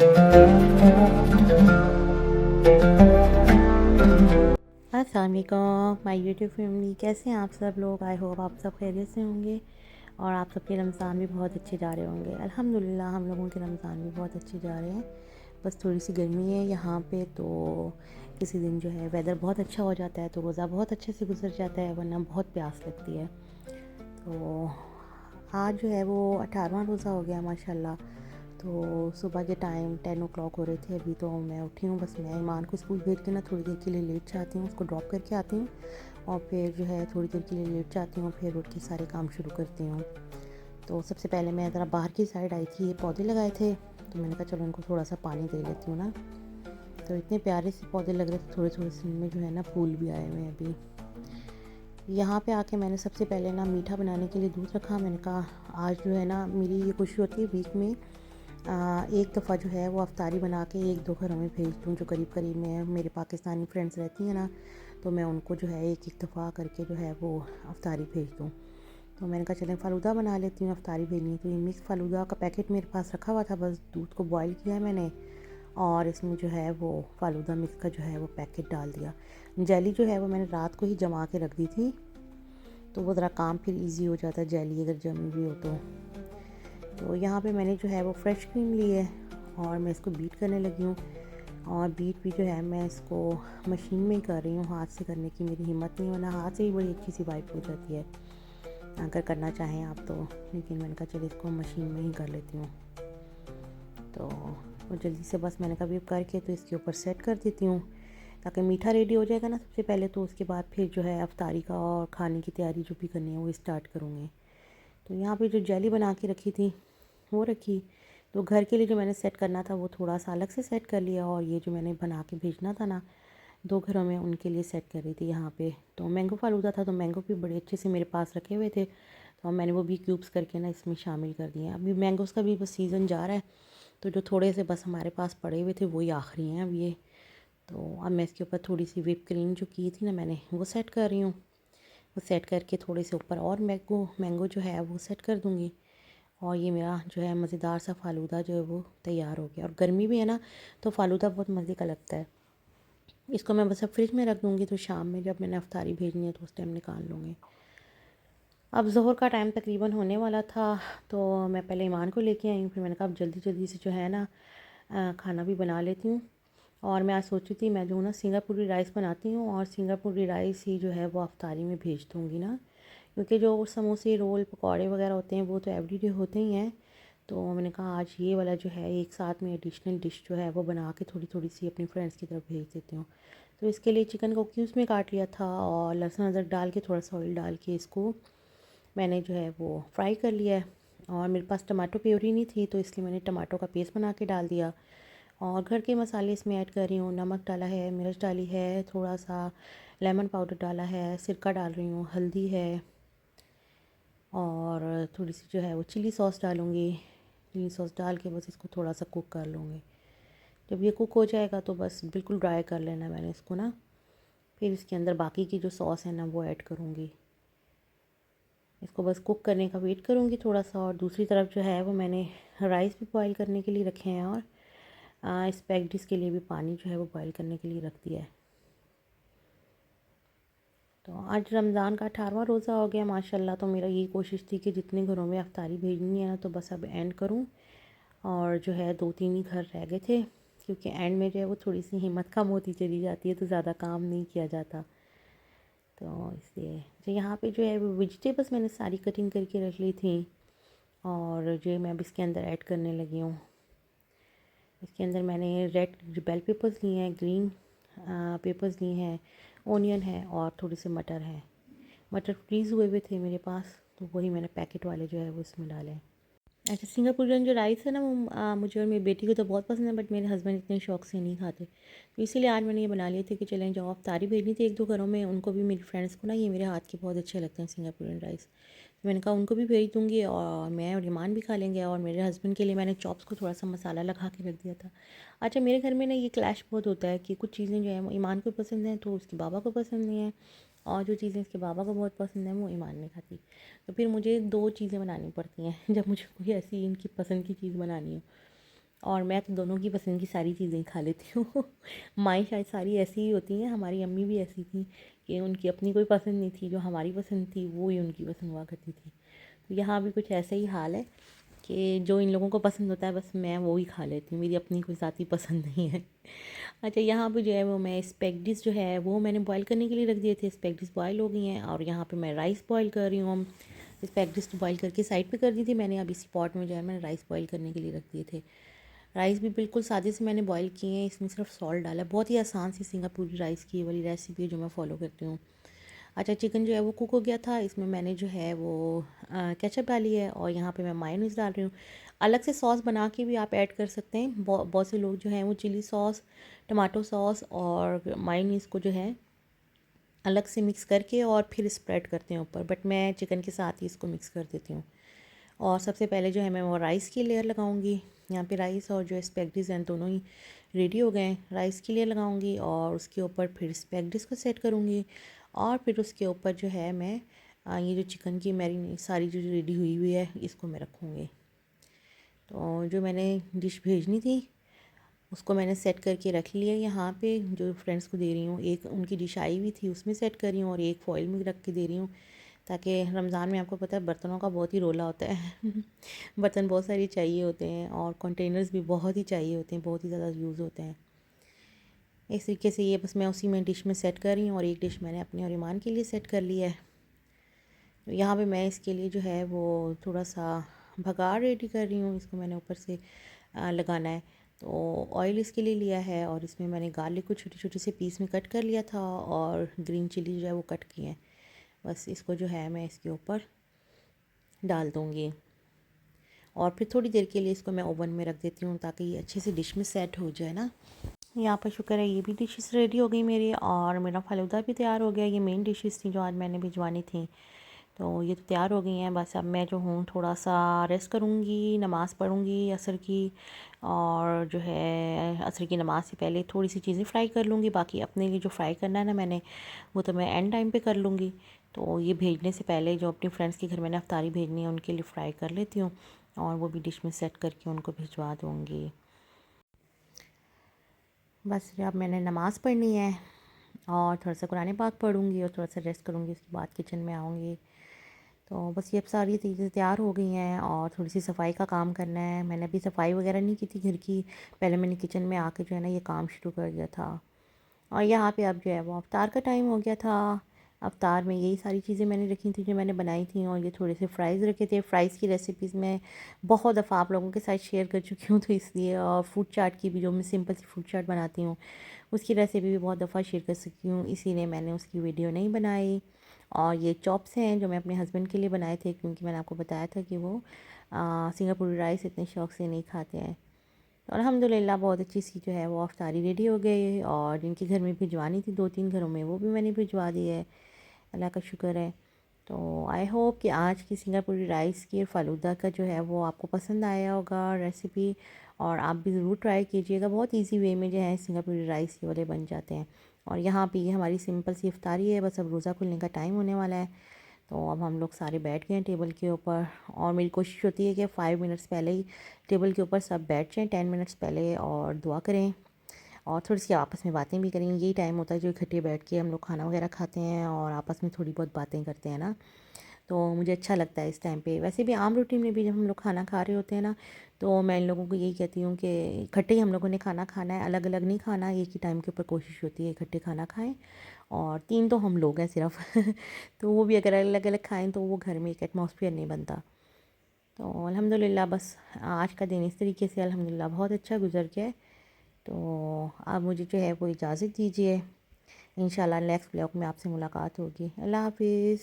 अस्सलाम वालेकुम my YouTube family, कैसे हैं आप सब लोग। आई होप आप सब खैरियत से होंगे और आप सबके रमज़ान भी बहुत अच्छे जा रहे होंगे। अल्हम्दुलिल्लाह हम लोगों के रमज़ान भी बहुत अच्छे जा रहे हैं। बस थोड़ी सी गर्मी है यहाँ पे, तो किसी दिन जो है वेदर बहुत अच्छा हो जाता है तो रोज़ा बहुत अच्छे से गुजर जाता है, वरना बहुत प्यास लगती है। तो आज जो है वो 18वां रोज़ा हो गया माशाल्लाह। तो सुबह के टाइम 10 o'clock हो रहे थे, अभी तो मैं उठी हूँ। बस मैं ईमान को स्कूल भेज के ना थोड़ी देर के लिए लेट जाती हूँ, उसको ड्रॉप करके आती हूँ और फिर जो है थोड़ी देर के लिए लेट जाती हूँ, फिर उठ के सारे काम शुरू करती हूँ। तो सबसे पहले मैं ज़रा बाहर की साइड आई थी, ये पौधे लगाए थे तो मैंने कहा चलो इनको थोड़ा सा पानी दे लेती हूँ ना। तो इतने प्यारे से पौधे लग रहे थे, थोड़े थोड़े से इनमें जो है ना फूल भी आए हुए हैं अभी। यहाँ पे आके मैंने सबसे पहले ना मीठा बनाने के लिए दूध रखा। मैंने कहा आज जो है ना मेरी ये कोशिश होती है वीक में एक दफ़ा जो है वो अफ्तारी बना के एक दो घरों में भेज दूँ, जो करीब करीब में मेरे पाकिस्तानी फ्रेंड्स रहती हैं ना, तो मैं उनको जो है एक एक दफ़ा करके जो है वो अफ्तारी भेज दूँ। तो मैंने कहा चलें फ़ालूदा बना लेती हूँ, अफ्तारी भेजनी है। तो ये मिक्स फ़ालूदा का पैकेट मेरे पास रखा हुआ था, बस दूध को बॉयल किया है मैंने और इसमें जो है वो फ़ालूदा मिक्स का जो है वो पैकेट डाल दिया। जेली जो है वो मैंने रात को ही जमा के रख दी थी, तो वो ज़रा काम फिर इजी हो जाता है जेली अगर जमी भी हो तो यहाँ पे मैंने जो है वो फ्रेश क्रीम ली है और मैं इसको बीट करने लगी हूँ। और बीट भी जो है मैं इसको मशीन में ही कर रही हूँ, हाथ से करने की मेरी हिम्मत नहीं, वरना हाथ से ही बड़ी अच्छी सी वाइप हो जाती है अगर करना चाहें आप तो। लेकिन मैंने कहा चलिए इसको मशीन में ही कर लेती हूँ। तो वो जल्दी से बस मैंने कभी करके तो इसके ऊपर सेट कर देती हूँ, ताकि मीठा रेडी हो जाएगा ना सबसे पहले, तो उसके बाद फिर जो है अफ्तारी का और खाने की तैयारी जो भी करनी है वो स्टार्ट करूँगी। तो यहाँ पे जो जेली बना के रखी थी वो रखी। तो घर के लिए जो मैंने सेट करना था वो थोड़ा सा अलग से सेट कर लिया, और ये जो मैंने बना के भेजना था ना दो घरों में, उनके लिए सेट कर रही थी यहाँ पे। तो मैंगो फालूदा था तो मैंगो भी बड़े अच्छे से मेरे पास रखे हुए थे, तो मैंने वो भी क्यूब्स करके ना इसमें शामिल कर दिए। अभी मैंगोज़ का भी बस सीज़न जा रहा है, तो जो थोड़े से बस हमारे पास पड़े हुए थे वही आखिरी हैं अब ये। तो अब मैं इसके ऊपर थोड़ी सी व्हिप क्रीम जो की थी ना मैंने वो सेट कर रही हूँ। वो सेट करके थोड़े से ऊपर और मैंगो जो है वो सेट कर दूँगी। और ये मेरा जो है मज़ेदार सा फ़ालूदा जो है वो तैयार हो गया। और गर्मी भी है ना, तो फ़ालूदा बहुत मज़े का लगता है। इसको मैं बस अब फ्रिज में रख दूँगी, तो शाम में जब मैंने अफ्तारी भेजनी है तो उस टाइम निकाल लूँगी। अब ज़ोहर का टाइम तकरीबन होने वाला था, तो मैं पहले ईमान को लेके आई हूँ, फिर मैंने कहा अब जल्दी जल्दी से जो है ना खाना भी बना लेती हूँ। और मैं आज सोची थी मैं जो हूँ ना सिंगापुरी राइस बनाती हूँ, और सिंगापुरी राइस ही जो है वो अफ्तारी में भेज दूँगी ना, क्योंकि जो समोसे रोल पकौड़े वगैरह होते हैं वो तो एवरीडे होते ही हैं। तो मैंने कहा आज ये वाला जो है एक साथ में एडिशनल डिश जो है वो बना के थोड़ी थोड़ी सी अपनी फ्रेंड्स की तरफ भेज देती हूँ। तो इसके लिए चिकन को क्यूब्स में काट लिया था और लहसुन अदरक डाल के थोड़ा सा ऑयल डाल के इसको मैंने जो है वो फ्राई कर लिया है। और मेरे पास टमाटो प्योरी नहीं थी, तो इसलिए मैंने टमाटो का पेस्ट बना के डाल दिया। और घर के मसाले इसमें ऐड कर रही हूँ, नमक डाला है, मिर्च डाली है, थोड़ा सा लेमन पाउडर डाला है, सिरका डाल रही हूँ, हल्दी है और थोड़ी सी जो है वो चिली सॉस डालूँगी। चिली सॉस डाल के बस इसको थोड़ा सा कुक कर लूँगी। जब ये कुक हो जाएगा तो बस बिल्कुल ड्राई कर लेना मैंने इसको ना। फिर इसके अंदर बाकी की जो सॉस है ना वो ऐड करूँगी। इसको बस कुक करने का वेट करूँगी थोड़ा सा। और दूसरी तरफ जो है वो मैंने राइस भी बॉईल करने के लिए रखे हैं, और स्पैगेटीज़ के लिए भी पानी जो है वो बॉईल करने के लिए रख दिया है। तो आज रमज़ान का 18वां रोज़ा हो गया माशाल्लाह। तो मेरा यही कोशिश थी कि जितने घरों में अफ्तारी भेजनी है ना तो बस अब एंड करूँ। और जो है 2-3 ही घर रह गए थे, क्योंकि एंड में जो है वो थोड़ी सी हिम्मत कम होती चली जाती है, तो ज़्यादा काम नहीं किया जाता। तो इसलिए जो यहाँ पे जो है वो वेजिटेबल्स मैंने सारी कटिंग करके रख ली थी, और जो मैं अब इसके अंदर ऐड करने लगी हूँ। इसके अंदर मैंने रेड बेल पेपर्स लिए हैं, ग्रीन पेपर्स लिए हैं, ओनियन है और थोड़े से मटर हैं। मटर फ्रीज़ हुए हुए थे मेरे पास, तो वही मैंने पैकेट वाले जो है वो इसमें डाले हैं। अच्छा, सिंगापुरियन जो राइस है ना वो मुझे और मेरी बेटी को तो बहुत पसंद है, बट मेरे हस्बैंड इतने शौक से नहीं खाते। तो इसीलिए आज मैंने ये बना लिए थे कि चलें जाओ अफ्तारी भेजनी थी एक दो घरों में, उनको भी मेरी फ्रेंड्स को ना ये मेरे हाथ के बहुत अच्छे लगते हैं सिंगापुरियन राइस। तो मैंने कहा उनको भी भेज दूँगी और मैं और ईमान भी खा लेंगे। और मेरे हस्बैंड के लिए मैंने चॉप्स को थोड़ा सा मसाला लगा के रख दिया था। अच्छा, मेरे घर में ना ये क्लैश बहुत होता है कि कुछ चीज़ें जो है वो ईमान को पसंद हैं तो उसके बाबा को पसंद नहीं है, और जो चीज़ें इसके बाबा को बहुत पसंद है वो ईमान नहीं खाती। तो फिर मुझे दो चीज़ें बनानी पड़ती हैं जब मुझे कोई ऐसी इनकी पसंद की चीज़ बनानी हो। और मैं तो दोनों की पसंद की सारी चीज़ें खा लेती हूँ। माएँ शायद सारी ऐसी ही होती हैं, हमारी अम्मी भी ऐसी थी कि उनकी अपनी कोई पसंद नहीं थी, जो हमारी पसंद थी वो ही उनकी पसंद हुआ करती थी। तो यहाँ भी कुछ ऐसा ही हाल है कि जो इन लोगों को पसंद होता है बस मैं वो ही खा लेती हूँ, मेरी अपनी कोई ज़ाती पसंद नहीं है। अच्छा, यहाँ पे जो है वो मैं स्पेगडिस जो है वो मैंने बॉईल करने के लिए रख दिए थे। स्पेगडिस बॉईल हो गई हैं और यहाँ पे मैं राइस बॉईल कर रही हूँ। स्पेगडिस तो बॉईल करके साइड पे कर दी थी मैंने। अब इसी पॉट में जो है मैंने राइस बॉईल करने के लिए रख दिए थे। राइस भी बिल्कुल सादे से मैंने बॉईल किए हैं, इसमें सिर्फ सॉल्ट डाला है। बहुत ही आसान सी सिंगापुरी राइस की वाली रेसिपी है जो मैं फ़ॉलो करती हूँ। अच्छा, चिकन जो है वो कुक हो गया था, इसमें मैंने जो है वो केचप डाली है और यहाँ पे मैं मायोनीज़ डाल रही हूँ। अलग से सॉस बना के भी आप ऐड कर सकते हैं। बहुत से लोग जो हैं वो चिली सॉस, टमाटो सॉस और मायोनीज़ को जो है अलग से मिक्स करके और फिर स्प्रेड करते हैं ऊपर, बट मैं चिकन के साथ ही इसको मिक्स कर देती हूँ। और सबसे पहले जो है मैं वो राइस की लेयर लगाऊंगी। यहाँ पे राइस और जो स्पेगडिस हैं दोनों ही रेडी हो गए हैं। राइस की लेयर लगाऊंगी और उसके ऊपर फिर स्पेगडिस को सेट करूँगी और फिर उसके ऊपर जो है मैं ये जो चिकन की मैरिनेट सारी जो रेडी हुई हुई है इसको मैं रखूँगी। तो जो मैंने डिश भेजनी थी उसको मैंने सेट करके रख लिया यहाँ पे, जो फ्रेंड्स को दे रही हूँ। एक उनकी डिश आई हुई थी उसमें सेट कर रही हूँ और एक फॉइल में रख के दे रही हूँ, ताकि रमज़ान में आपको पता है बर्तनों का बहुत ही रोला होता है। बर्तन बहुत सारे चाहिए होते हैं और कंटेनर्स भी बहुत ही चाहिए होते हैं, बहुत ही ज़्यादा यूज़ होते हैं। इस तरीके से ये बस मैं उसी में डिश में सेट कर रही हूँ और एक डिश मैंने अपने और ईमान के लिए सेट कर लिया है। यहाँ पे मैं इसके लिए जो है वो थोड़ा सा भगाड़ रेडी कर रही हूँ। इसको मैंने ऊपर से लगाना है, तो ऑयल इसके लिए लिया है और इसमें मैंने गार्लिक को छोटे छोटे से पीस में कट कर लिया था और ग्रीन चिली जो है वो कट किए हैं। बस इसको जो है मैं इसके ऊपर डाल दूँगी और फिर थोड़ी देर के लिए इसको मैं ओवन में रख देती हूँ ताकि ये अच्छे से डिश में सेट हो जाए ना। यहाँ पर शुक्र है ये भी डिशेस रेडी हो गई मेरी और मेरा फ़ालूदा भी तैयार हो गया। ये मेन डिशेस थी जो आज मैंने भिजवानी थी, तो ये तो तैयार हो गई हैं। बस अब मैं जो हूँ थोड़ा सा रेस्ट करूँगी, नमाज़ पढ़ूँगी असर की, और जो है असर की नमाज़ से पहले थोड़ी सी चीज़ें फ्राई कर लूँगी। बाकी अपने लिए जो फ्राई करना है ना मैंने, वो तो मैं एंड टाइम पे कर लूँगी। तो ये भेजने से पहले जो अपनी फ्रेंड्स के घर मैंने अफ्तारी भेजनी है उनके लिए फ़्राई कर लेती हूँ और वो भी डिश में सेट करके उनको भिजवा दूँगी। बस अब मैंने नमाज़ पढ़नी है और थोड़ा सा कुरान पाक पढ़ूँगी और थोड़ा सा रेस्ट करूँगी, उसके बाद किचन में आऊँगी। तो बस ये अब सारी चीज़ें तैयार हो गई हैं और थोड़ी सी सफाई का काम करना है। मैंने अभी सफाई वगैरह नहीं की थी घर की, पहले मैंने किचन में आके जो है ना ये काम शुरू कर दिया था। और यहाँ पे अब जो है वो अफ्तार का टाइम हो गया था। अफ्तार में यही सारी चीज़ें मैंने रखी थी जो मैंने बनाई थी, और ये थोड़े से फ़्राइज़ रखे थे। फ़्राइज़ की रेसिपीज़ मैं बहुत दफ़ा आप लोगों के साथ शेयर कर चुकी हूँ, तो इसलिए और फ्रूट चाट की भी, जो मैं सिंपल सी फ्रूट चाट बनाती हूँ उसकी रेसिपी भी बहुत दफ़ा शेयर कर सकी हूँ, इसीलिए मैंने उसकी वीडियो नहीं बनाई। और ये चॉप्स हैं जो मैं अपने हस्बैंड के लिए बनाए थे, क्योंकि मैंने आपको बताया था कि वो सिंगापुरी राइस इतने शौक़ से नहीं खाते हैं। तो अल्हम्दुलिल्लाह बहुत अच्छी सी जो है वो अफ्तारी रेडी हो गई और जिनके घर में भिजवानी थी 2-3 घरों में, वो भी मैंने भिजवा दी है, अल्लाह का शुक्र है। तो आई होप कि आज की सिंगापुरी राइस की और फ़ालूदा का जो है वो आपको पसंद आया होगा रेसिपी, और आप भी ज़रूर ट्राई कीजिएगा। बहुत इजी वे में जो है सिंगापुरी राइस ये वाले बन जाते हैं। और यहाँ पे ये हमारी सिंपल सी इफ्तारी है, बस अब रोज़ा खुलने का टाइम होने वाला है। तो अब हम लोग सारे बैठ गए हैं टेबल के ऊपर, और मेरी कोशिश होती है कि 5 मिनट्स पहले ही टेबल के ऊपर सब बैठ जाएँ, 10 मिनट्स पहले, और दुआ करें और थोड़ी सी आपस में बातें भी करें। यही टाइम होता है जो इकट्ठे बैठ के हम लोग खाना वगैरह खाते हैं और आपस में थोड़ी बहुत बातें करते हैं ना, तो मुझे अच्छा लगता है इस टाइम पे। वैसे भी आम रूटीन में भी जब हम लोग खाना खा रहे होते हैं ना, तो मैं इन लोगों को यही कहती हूँ कि इकट्ठे ही हम लोगों ने खाना खाना है, अलग अलग नहीं खाना। एक ही टाइम के ऊपर कोशिश होती है इकट्ठे खाना खाएं, और 3 तो हम लोग हैं सिर्फ तो वो भी अगर अलग अलग खाएं तो वो घर में एक एटमॉस्फेयर नहीं बनता। तो अल्हम्दुलिल्लाह बस आज का दिन इस तरीके से अल्हम्दुलिल्लाह बहुत अच्छा गुजर गया है। तो आप मुझे जो है वो इजाज़त दीजिए, इंशाल्लाह नेक्स्ट व्लॉग में आपसे मुलाकात होगी। अल्लाह हाफ़िज़।